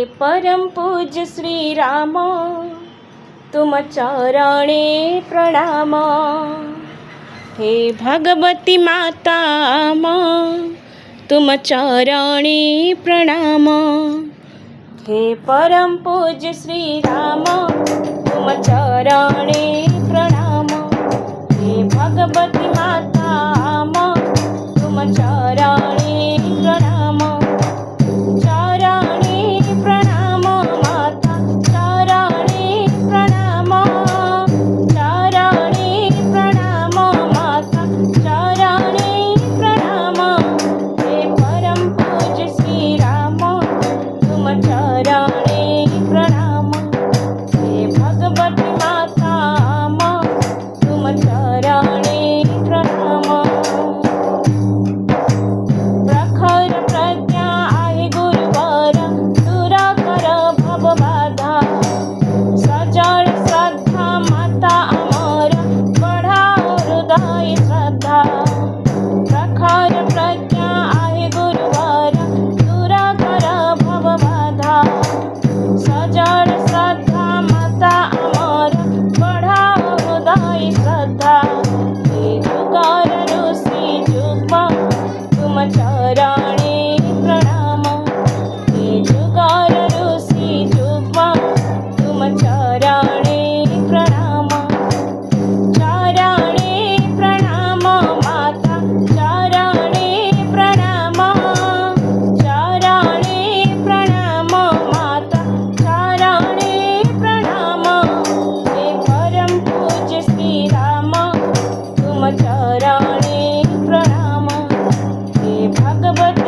परम पूज्य श्री राम, तुम चरणे प्रणाम। हे भगवती माता तुम चरणे प्रणाम। हे परम पूज्य श्री राम, तुम चरणे प्रणाम। हे भगवती माता तुम चरणे प्रणाम। चरणे प्रणाम माता, चरणे प्रणाम। चरणे प्रणाम माता, चरणे प्रणाम। हे परम पूज्य श्री राम, तुम चरणे प्रणाम। हे भगवती माता तुम चरणे प्रणाम। प्रखर प्रज्ञा आहे गुरुवर, दूर कर भवबाधा। सजल श्रद्धा माता अमर, बढ़ाओ हृदय श्रद्धा। प्रखर प्रज्ञा आहे गुरुवर, दूर कर भवबाधा। सजल श्रद्धा माता अमर, बढ़ाओ हृदय श्रद्धा। हे जुगर ऋषि जुग्म तुम चरणे प्रणाम। हे जुगर ऋषि जुग्म तुम चरणे प्रणाम। चरणे प्रणाम माता, चरणे प्रणाम। चरणे प्रणाम माता, चरणे प्रणाम। हे परम पूज्य श्री राम, तुम चरणे प्रणाम। हे भगवती